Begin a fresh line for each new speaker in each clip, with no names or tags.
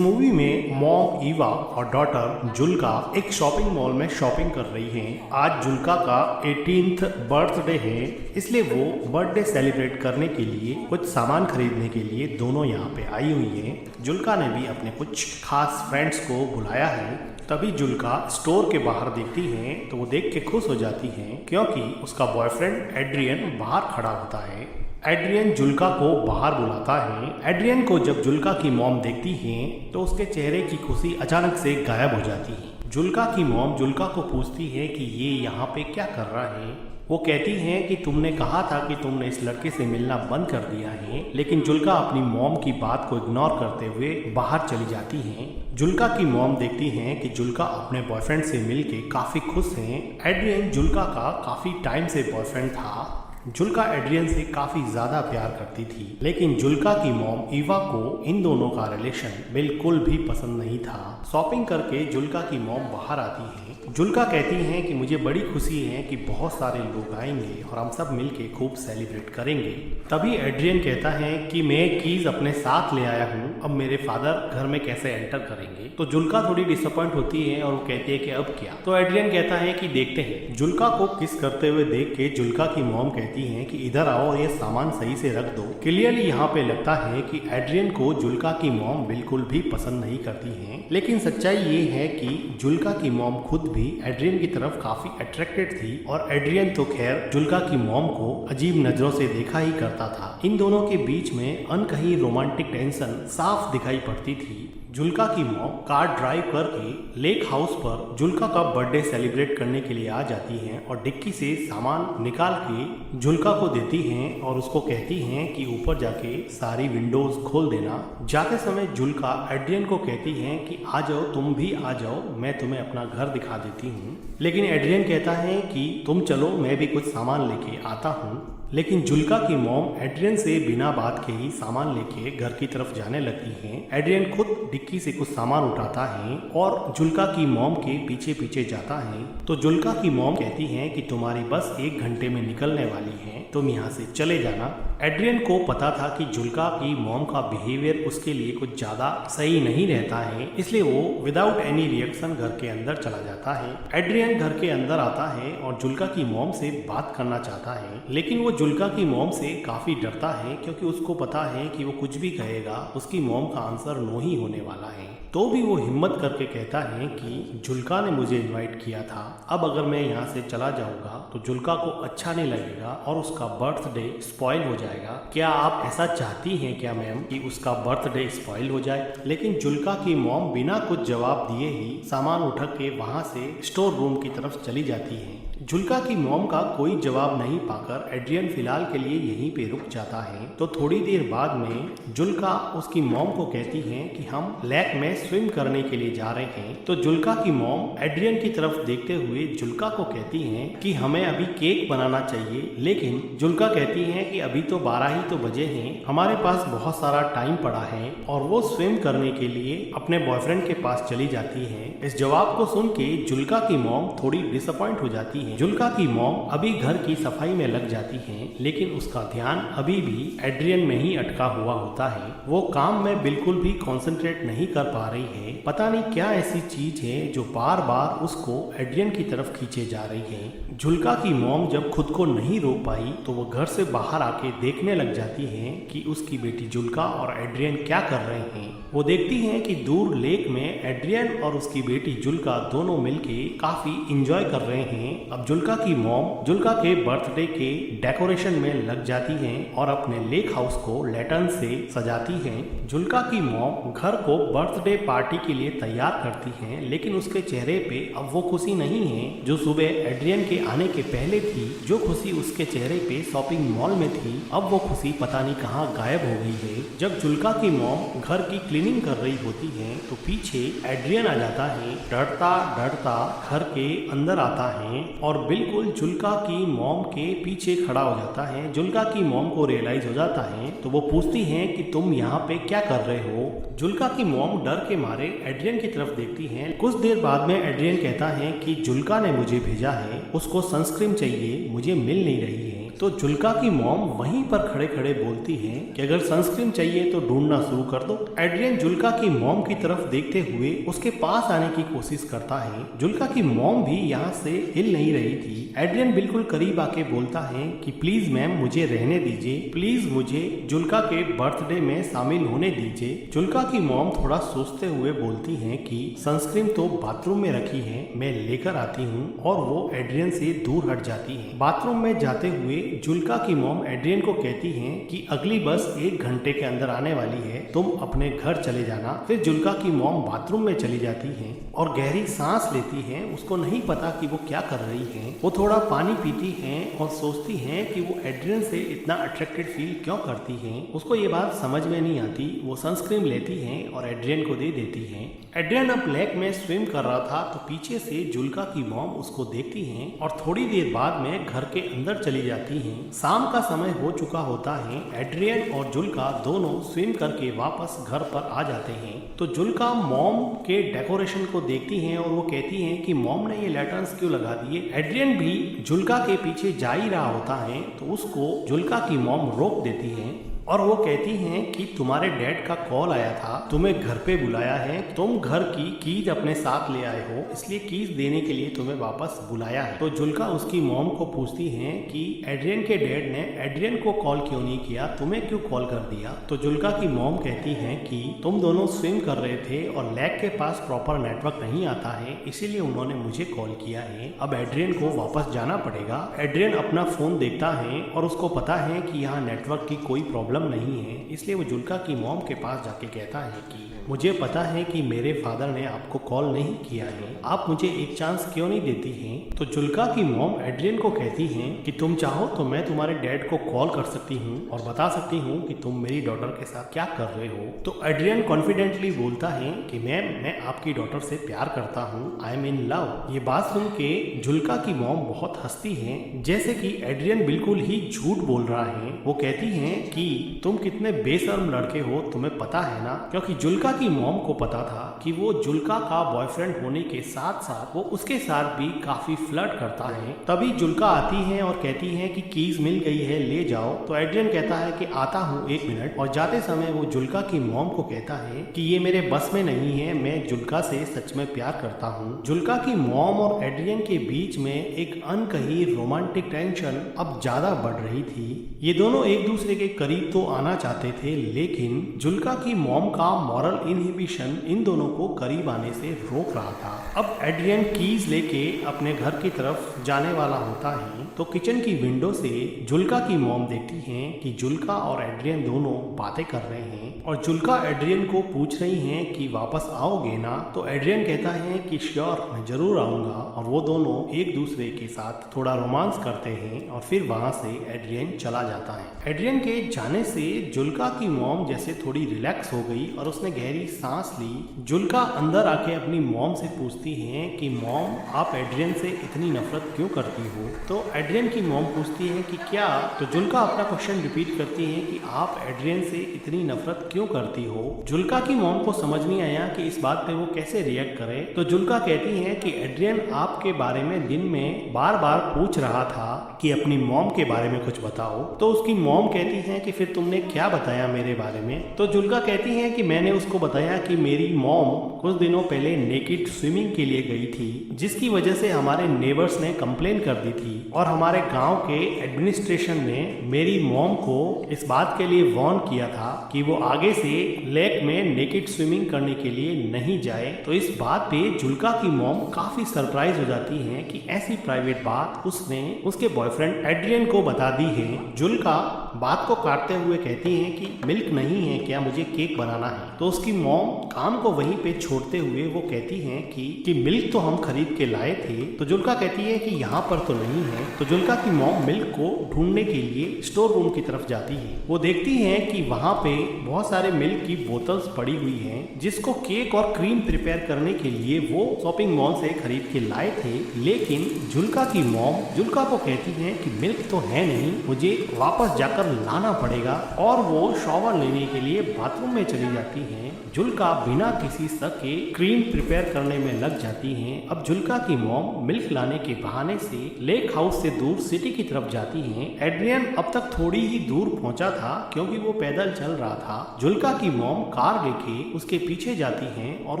Movie में mom Eva और daughter Julka एक शॉपिंग मॉल में शॉपिंग कर रही हैं। आज जुल्का का 18th बर्थडे है, इसलिए वो बर्थडे सेलिब्रेट करने के लिए कुछ सामान खरीदने के लिए दोनों यहाँ पे आई हुई हैं। जुल्का ने भी अपने कुछ खास फ्रेंड्स को बुलाया है। तभी जुल्का स्टोर के बाहर देखती है तो वो देख के खुश हो जाती है क्योंकि उसका बॉयफ्रेंड एड्रियन बाहर खड़ा होता है। एड्रियन जुल्का को बाहर बुलाता है। एड्रियन को जब जुल्का की मॉम देखती है तो उसके चेहरे की खुशी अचानक से गायब हो जाती है। जुल्का की मॉम जुल्का को पूछती है कि ये यहाँ पे क्या कर रहा है। वो कहती है कि तुमने कहा था कि तुमने इस लड़के से मिलना बंद कर दिया है, लेकिन जुल्का अपनी मॉम की बात को इग्नोर करते हुए बाहर चली जाती है। जुल्का की मॉम देखती हैं कि जुल्का अपने बॉयफ्रेंड से मिलके काफी खुश हैं। एड्रियन जुल्का का काफी टाइम से बॉयफ्रेंड था। जुल्का एड्रियन से काफी ज्यादा प्यार करती थी, लेकिन जुल्का की मॉम ईवा को इन दोनों का रिलेशन बिल्कुल भी पसंद नहीं था। शॉपिंग करके जुल्का की मॉम बाहर आती है। जुल्का कहती हैं कि मुझे बड़ी खुशी है कि बहुत सारे लोग आएंगे और हम सब मिलके खूब सेलिब्रेट करेंगे। तभी एड्रियन कहता है कि मैं कीज अपने साथ ले आया हूँ, अब मेरे फादर घर में कैसे एंटर करेंगे। तो जुल्का थोड़ी डिसअपॉइंट होती है और वो कहती है कि अब क्या। तो एड्रियन कहता है कि देखते हैं। जुल्का को किस करते हुए देख के जुल्का की मॉम कहती है कि इधर आओ और ये सामान सही से रख दो। क्लियरली यहाँ पे लगता है कि एड्रियन को जुल्का की मॉम बिल्कुल भी पसंद नहीं करती है, लेकिन सच्चाई ये है कि जुल्का की मॉम खुद भी एड्रियन की तरफ काफी अट्रैक्टेड थी और एड्रियन तो खैर जुल्का की मॉम को अजीब नजरों से देखा ही करता था। इन दोनों के बीच में अनकही रोमांटिक टेंशन साफ दिखाई पड़ती थी। जुल्का की मॉम कार ड्राइव करके लेक हाउस पर जुल्का का बर्थडे सेलिब्रेट करने के लिए आ जाती हैं और डिक्की से सामान निकाल के जुल्का को देती हैं और उसको कहती हैं कि ऊपर जाके सारी विंडोज खोल देना। जाते समय जुल्का एड्रियन को कहती हैं कि आ जाओ, तुम भी आ जाओ, मैं तुम्हें अपना घर दिखा देती हूँ। लेकिन एड्रियन कहता है कि तुम चलो, मैं भी कुछ सामान लेके आता हूँ। लेकिन जुल्का की मॉम एड्रियन से बिना बात के ही सामान लेके घर की तरफ जाने लगती हैं। एड्रियन खुद डिक्की से कुछ सामान उठाता है और जुल्का की मॉम के पीछे पीछे जाता है। तो जुल्का की मॉम कहती है कि तुम्हारी बस 1 घंटे में निकलने वाली है, तुम यहाँ से चले जाना। एड्रियन को पता था कि जुल्का की मॉम का बिहेवियर उसके लिए कुछ ज्यादा सही नहीं रहता है, इसलिए वो विदाउट एनी रिएक्शन घर के अंदर चला जाता है। एड्रियन घर के अंदर आता है और जुल्का की मॉम से बात करना चाहता है, लेकिन वो जुल्का की मॉम से काफी डरता है क्योंकि उसको पता है कि वो कुछ भी कहेगा उसकी मॉम का आंसर नो ही होने वाला है। तो भी वो हिम्मत करके कहता है कि जुल्का ने मुझे इनवाइट किया था, अब अगर मैं यहाँ से चला जाऊंगा तो जुल्का को अच्छा नहीं लगेगा और उसका बर्थडे स्पॉइल हो जाएगा। क्या आप ऐसा चाहती हैं क्या मैम कि उसका बर्थडे स्पॉइल हो जाए? लेकिन जुल्का की मॉम बिना कुछ जवाब दिए ही सामान उठा के वहाँ से स्टोर रूम की तरफ चली जाती है। जुल्का की मॉम का कोई जवाब नहीं पाकर एड्रियन फिलहाल के लिए यहीं पे रुक जाता है। तो थोड़ी देर बाद में जुल्का उसकी मॉम को कहती है कि हम लेक में स्विम करने के लिए जा रहे हैं। तो जुल्का की मॉम एड्रियन की तरफ देखते हुए जुल्का को कहती हैं कि हमें अभी केक बनाना चाहिए, लेकिन जुल्का कहती है कि अभी तो 12 ही तो बजे हैं, हमारे पास बहुत सारा टाइम पड़ा है, और वो स्विम करने के लिए अपने बॉयफ्रेंड के पास चली जाती है। इस जवाब को सुन के जुल्का की मॉम थोड़ी डिसअपॉइंट हो जाती है। जुल्का की मॉम अभी घर की सफाई में लग जाती है, लेकिन उसका ध्यान अभी भी एड्रियन में ही अटका हुआ होता है। वो काम में बिल्कुल भी कंसंट्रेट नहीं कर पा रही है। पता नहीं क्या ऐसी चीज है जो बार बार उसको एड्रियन की तरफ खींचे जा रही है। जुल्का की मॉम जब खुद को नहीं रोक पाई तो वो घर से बाहर आके देखने लग जाती है कि उसकी बेटी जुल्का और एड्रियन क्या कर रहे हैं। वो देखती है कि दूर लेक में एड्रियन और उसकी बेटी जुल्का दोनों मिलके काफी इंजॉय कर रहे हैं। अब जुल्का की मॉम जुल्का के बर्थडे के डेकोरेशन में लग जाती है और अपने लेक हाउस को लैटर्न से सजाती है। जुल्का की मॉम घर को बर्थडे पार्टी के लिए तैयार करती है, लेकिन उसके चेहरे पे अब वो खुशी नहीं है जो सुबह एड्रियन के आने के पहले थी। जो खुशी उसके चेहरे पे शॉपिंग मॉल में थी, अब वो खुशी पता नहीं कहाँ गायब हो गई है। जब जुल्का की मॉम घर की क्लीनिंग कर रही होती है तो पीछे एड्रियन आ जाता है। डरता डरता घर के अंदर आता है और बिल्कुल जुल्का की मॉम के पीछे खड़ा हो जाता है। जुल्का की मॉम को रियलाइज हो जाता है तो वो पूछती है कि तुम यहाँ पे क्या कर रहे हो। जुल्का की मॉम डर के मारे एड्रियन की तरफ देखती है। कुछ देर बाद में एड्रियन कहता है कि जुल्का ने मुझे भेजा है, उसको सनस्क्रीन चाहिए, मुझे मिल नहीं रही है। तो जुल्का की मॉम वहीं पर खड़े खड़े बोलती हैं कि अगर सनस्क्रीन चाहिए तो ढूंढना शुरू कर दो। एड्रियन जुल्का की मॉम की तरफ देखते हुए उसके पास आने की कोशिश करता है। जुल्का की मॉम भी यहाँ से हिल नहीं रही थी। एड्रियन बिल्कुल करीब आके बोलता है कि प्लीज मैम मुझे रहने दीजिए, प्लीज मुझे जुल्का के बर्थडे में शामिल होने दीजिए। जुल्का की मॉम थोड़ा सोचते हुए बोलती हैं कि सनस्क्रीन तो बाथरूम में रखी है, मैं लेकर आती हूँ, और वो एड्रियन से दूर हट जाती है। बाथरूम में जाते हुए जुल्का की मॉम एड्रियन को कहती हैं कि अगली बस 1 घंटे के अंदर आने वाली है, तुम अपने घर चले जाना। फिर जुल्का की मॉम बाथरूम में चली जाती है और गहरी सांस लेती है। उसको नहीं पता कि वो क्या कर रही है। वो थोड़ा पानी पीती हैं और सोचती हैं कि वो एड्रियन से इतना अट्रैक्टेड फील क्यों करती हैं। उसको ये बात समझ में नहीं आती। वो सनस्क्रीन लेती हैं और एड्रियन को दे देती हैं। एड्रियन अब लेक में स्विम कर रहा था तो पीछे से जुल्का की मॉम उसको देखती हैं और थोड़ी देर बाद में घर के अंदर चली जाती हैं। शाम का समय हो चुका होता है। एड्रियन और जुल्का दोनों स्विम करके वापस घर पर आ जाते हैं। तो जुल्का मॉम के डेकोरेशन को देखती हैं और वो कहती हैं कि मॉम ने ये लैटर्न्स क्यों लगा दिए। एड्रियन भी जुल्का के पीछे जा ही रहा होता है तो उसको जुल्का की मॉम रोक देती है और वो कहती हैं कि तुम्हारे डैड का कॉल आया था, तुम्हें घर पे बुलाया है, तुम घर की कीज अपने साथ ले आए हो, इसलिए कीज देने के लिए तुम्हें वापस बुलाया है। तो जुल्का उसकी मॉम को पूछती हैं कि एड्रियन के डैड ने एड्रियन को कॉल क्यों नहीं किया, तुम्हें क्यों कॉल कर दिया। तो जुल्का की मॉम कहती हैं कि तुम दोनों स्विम कर रहे थे और लेक के पास प्रॉपर नेटवर्क नहीं आता है, इसीलिए उन्होंने मुझे कॉल किया है। अब एड्रियन को वापस जाना पड़ेगा। एड्रियन अपना फोन देखता है और उसको पता है कि यहाँ नेटवर्क की कोई प्रॉब्लम नहीं है, इसलिए वो जुल्का की मॉम के पास जाके कहता है कि मुझे पता है कि मेरे फादर ने आपको कॉल नहीं किया है, आप मुझे एक चांस क्यों नहीं देती हैं। तो जुल्का की मॉम एड्रियन को कहती हैं कि तुम चाहो तो मैं तुम्हारे डैड को कॉल कर सकती हूँ और बता सकती हूँ कि तुम मेरी डॉटर के साथ क्या कर रहे हो। तो एड्रियन कॉन्फिडेंटली बोलता है कि मैम मैं आपकी डॉटर से प्यार करता हूँ, आई एम इन लव। ये बात सुन के जुल्का की मॉम बहुत हंसती है, जैसे कि एड्रियन बिल्कुल ही झूठ बोल रहा है। वो कहती हैं कि तुम कितने बेशर्म लड़के हो, तुम्हें पता है ना, क्योंकि जुल्का की मॉम को पता था कि वो जुल्का का बॉयफ्रेंड होने के साथ साथ वो उसके साथ भी काफी फ्लर्ट करता है। तभी जुल्का आती है और कहती है कि कीज मिल गई है, ले जाओ। तो एड्रियन कहता है कि आता हूँ 1 मिनट, और जाते समय वो जुल्का की मॉम को कहता है कि ये मेरे बस में नहीं है, मैं जुल्का से सच में प्यार करता हूँ। जुल्का की मॉम और एड्रियन के बीच में एक अनकही रोमांटिक टेंशन अब ज्यादा बढ़ रही थी। ये दोनों एक दूसरे के करीब तो आना चाहते थे, लेकिन जुल्का की मॉम का मॉरल इनहिबिशन इन दोनों को करीब आने से रोक रहा था। अब एड्रियन कीज लेके अपने घर की तरफ जाने वाला होता है तो किचन की विंडो से जुल्का की मॉम देखती हैं कि जुल्का और एड्रियन दोनों बातें कर रहे हैं और जुल्का एड्रियन को पूछ रही हैं कि वापस आओगे ना। तो एड्रियन कहता है कि श्योर, मैं जरूर आऊंगा, और वो दोनों एक दूसरे के साथ थोड़ा रोमांस करते हैं और फिर वहां से एड्रियन चला जाता है। एड्रियन के जाने से जुल्का की मॉम जैसे थोड़ी रिलैक्स हो गई और उसने गहरी सांस ली। जुल्का अंदर आके अपनी मॉम से पूछती हैं कि मॉम आप एड्रियन से इतनी नफरत क्यों करती हो। तो एड्रियन की मॉम पूछती है कि क्या। तो जुल्का अपना क्वेश्चन रिपीट करती है कि आप एड्रियन से इतनी नफरत क्यों करती हो। जुल्का की मॉम को समझ नहीं आया कि इस बात पे वो कैसे रिएक्ट करे। तो जुल्का कहती है कि एड्रियन आपके बारे में दिन में बार बार पूछ रहा था कि अपनी मॉम के बारे में कुछ बताओ। तो उसकी मॉम कहती है कि फिर तुमने क्या बताया मेरे बारे में। तो जुल्का कहती है कि मैंने उसको बताया कि मेरी मॉम कुछ दिनों पहले नेकेड स्विमिंग के लिए गई थी, जिसकी वजह से हमारे नेबर्स ने कंप्लेन कर दी थी और हमारे गांव के एडमिनिस्ट्रेशन ने मेरी मॉम को इस बात के लिए वार्न किया था कि वो आगे से लेक में नेकेड स्विमिंग करने के लिए नहीं जाए। तो इस बात पे जुल्का की मॉम काफी सरप्राइज हो जाती है कि ऐसी प्राइवेट बात उसने उसके बॉयफ्रेंड एड्रियन को बता दी है। जुल्का बात को काटते हुए कहती हैं कि मिल्क नहीं है क्या, मुझे केक बनाना है। तो उसकी मॉम काम को वहीं पे छोड़ते हुए वो कहती हैं कि मिल्क तो हम खरीद के लाए थे। तो जुल्का कहती है कि यहाँ पर तो नहीं है। तो जुल्का की मॉम मिल्क को ढूंढने के लिए स्टोर रूम की तरफ जाती है। वो देखती है कि वहाँ पे बहुत सारे मिल्क की बोतल्स पड़ी हुई हैं, जिसको केक और क्रीम प्रिपेयर करने के लिए वो शॉपिंग मॉल से खरीद के लाए थे। लेकिन जुल्का की मॉम जुल्का को कहती है कि मिल्क तो है नहीं, मुझे वापस जाकर लाना पड़ेगा, और वो शॉवर लेने के लिए बाथरूम में चली जाती हैं। जुल्का बिना किसी शक के क्रीम प्रिपेयर करने में लग जाती हैं। अब जुल्का की मॉम मिल्क लाने के बहाने से लेक हाउस से दूर सिटी की तरफ जाती हैं। एड्रियन अब तक थोड़ी ही दूर पहुंचा था क्योंकि वो पैदल चल रहा था। जुल्का की मॉम कार लेके उसके पीछे जाती हैं और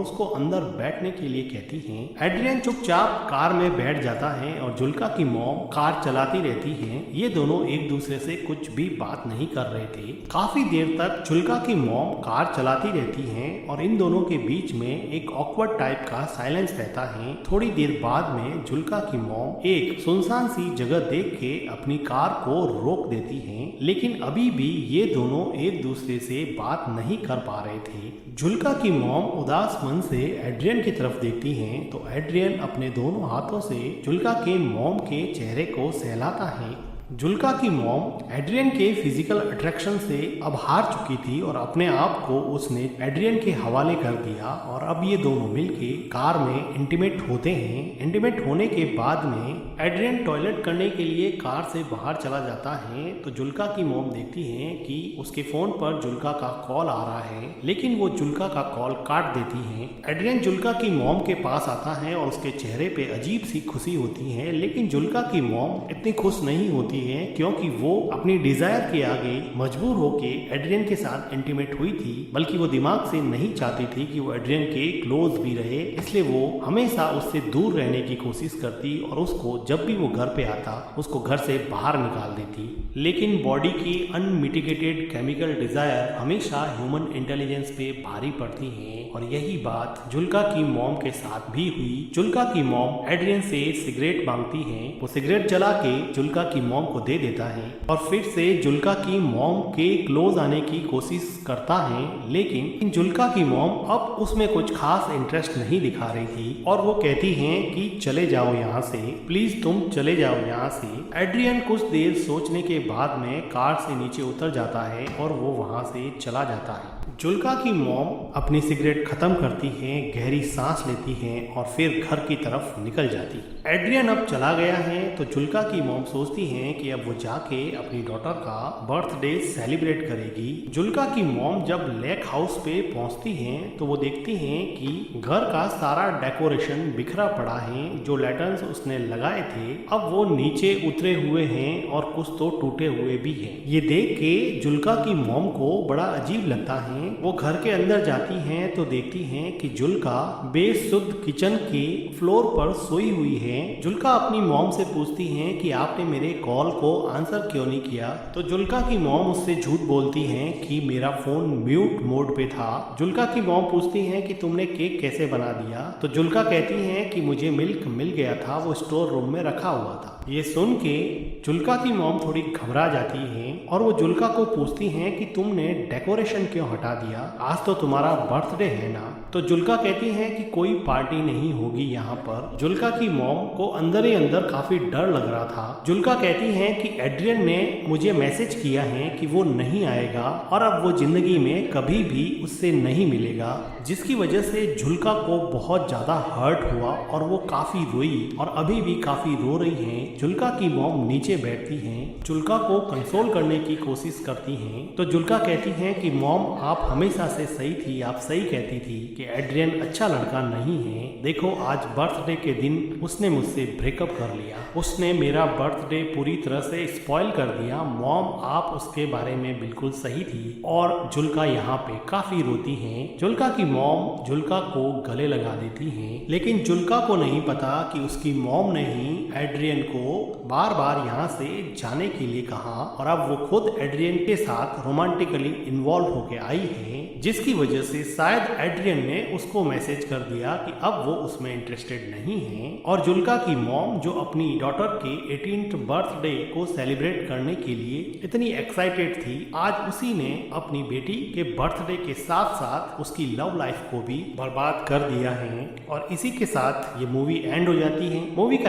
उसको अंदर बैठने के लिए कहती हैं। एड्रियन चुपचाप कार में बैठ जाता है और जुल्का की मॉम कार चलाती रहती हैं। ये दोनों एक दूसरे से कुछ भी बात नहीं कर रहे थे। काफी देर तक जुल्का की मॉम कार चलाती रहती हैं और इन दोनों के बीच में एक ऑकवर्ड टाइप का साइलेंस रहता है। थोड़ी देर बाद में जुल्का की मॉम एक सुनसान सी जगह देख के अपनी कार को रोक देती हैं, लेकिन अभी भी ये दोनों एक दूसरे से बात नहीं कर पा रहे थे। जुल्का की मॉम उदास मन से एड्रियन की तरफ देखती हैं तो एड्रियन अपने दोनों हाथों से जुल्का के मॉम के चेहरे को सहलाता है। जुल्का की मॉम एड्रियन के फिजिकल अट्रैक्शन से अब हार चुकी थी और अपने आप को उसने एड्रियन के हवाले कर दिया और अब ये दोनों मिलके कार में इंटीमेट होते हैं। इंटीमेट होने के बाद में एड्रियन टॉयलेट करने के लिए कार से बाहर चला जाता है तो जुल्का की मॉम देखती है कि उसके फोन पर जुल्का का कॉल आ रहा है, लेकिन वो जुल्का का कॉल काट देती है। एड्रियन जुल्का की मॉम के पास आता है और उसके चेहरे पे अजीब सी खुशी होती है, लेकिन जुल्का की मॉम इतनी खुश नहीं होती है क्योंकि वो अपनी डिजायर के आगे मजबूर होके एड्रियन के साथ इंटीमेट हुई थी, बल्कि वो दिमाग से नहीं चाहती थी कि वो एड्रियन के क्लोज भी रहे, इसलिए वो हमेशा उससे दूर रहने की कोशिश करती और उसको जब भी वो घर पे आता उसको घर से बाहर निकाल देती। लेकिन बॉडी की अनमिटिगेटेड केमिकल डिजायर हमेशा ह्यूमन इंटेलिजेंस पे भारी पड़ती है और यही बात जुल्का की मॉम के साथ भी हुई। जुल्का की मॉम एड्रियन से सिगरेट मांगती है, वो सिगरेट जला के जुल्का की मॉम को दे देता है और फिर से जुल्का की मॉम के क्लोज आने की कोशिश करता है, लेकिन जुल्का की मॉम अब उसमें कुछ खास इंटरेस्ट नहीं दिखा रही थी और वो कहती हैं कि चले जाओ यहाँ से, प्लीज तुम चले जाओ यहाँ से। एड्रियन कुछ देर सोचने के बाद में कार से नीचे उतर जाता है और वो वहाँ से चला जाता है। जुल्का की मॉम अपनी सिगरेट खत्म करती है, गहरी सांस लेती है और फिर घर की तरफ निकल जाती। एड्रियन अब चला गया है तो जुल्का की मॉम सोचती है कि अब वो जाके अपनी डॉटर का बर्थडे सेलिब्रेट करेगी। जुल्का की मॉम जब लेक हाउस पे पहुंचती हैं तो वो देखती हैं कि घर का सारा डेकोरेशन बिखरा पड़ा है। जो लैटर्न्स उसने लगाए थे अब वो नीचे उतरे हुए हैं और कुछ तो टूटे हुए भी हैं। ये देख के जुल्का की मॉम को बड़ा अजीब लगता है। वो घर के अंदर जाती हैं तो देखती हैं कि जुल्का बेसुध किचन के फ्लोर पर सोई हुई है। जुल्का अपनी मॉम से पूछती हैं कि आपने मेरे कॉल को आंसर क्यों नहीं किया, तो जुल्का की मॉम उससे झूठ बोलती हैं कि मेरा फोन म्यूट मोड पे था। जुल्का की मॉम पूछती हैं कि तुमने केक कैसे बना दिया, तो जुल्का कहती हैं कि मुझे मिल्क मिल गया था, वो स्टोर रूम में रखा हुआ था। ये सुन के जुल्का की मॉम थोड़ी घबरा जाती हैं और वो जुल्का को पूछती हैं कि तुमने डेकोरेशन क्यों हटा दिया, आज तो तुम्हारा बर्थडे है ना। तो जुल्का कहती हैं कि कोई पार्टी नहीं होगी यहाँ पर। जुल्का की मॉम को अंदर ही अंदर काफी डर लग रहा था। जुल्का कहती हैं कि एड्रियन ने मुझे मैसेज किया है कि वो नहीं आएगा और अब वो जिंदगी में कभी भी उससे नहीं मिलेगा, जिसकी वजह से जुल्का को बहुत ज्यादा हर्ट हुआ और वो काफी रोई और अभी भी काफी रो रही हैं। जुल्का की मॉम नीचे बैठती हैं, जुल्का को कंसोल करने की कोशिश करती हैं तो जुल्का कहती हैं कि मॉम आप हमेशा से सही थी, आप सही कहती थी कि एड्रियन अच्छा लड़का नहीं है। देखो आज बर्थडे के दिन उसने मुझसे ब्रेकअप कर लिया, उसने मेरा बर्थडे पूरी तरह से स्पॉइल कर दिया। मॉम आप उसके बारे में बिल्कुल सही थी। और जुल्का यहाँ पे काफी रोती हैं। जुल्का की मॉम जुल्का को गले लगा देती हैं, लेकिन जुल्का को नहीं पता कि उसकी मॉम ने ही एड्रियन को बार बार यहाँ से जाने के लिए कहा और अब वो खुद एड्रियन के साथ रोमांटिकली इन्वॉल्व होके आई है, जिसकी वजह से शायद एड्रियन ने उसको मैसेज कर दिया कि अब वो उसमें इंटरेस्टेड नहीं है। और जुल्का की मॉम जो अपनी डॉटर के 18th बर्थडे को सेलिब्रेट करने के लिए इतनी एक्साइटेड थी, आज उसी ने अपनी बेटी के बर्थडे के साथ साथ उसकी लव लाइफ को भी बर्बाद कर दिया है। और इसी के साथ ये मूवी एंड हो जाती है। मूवी का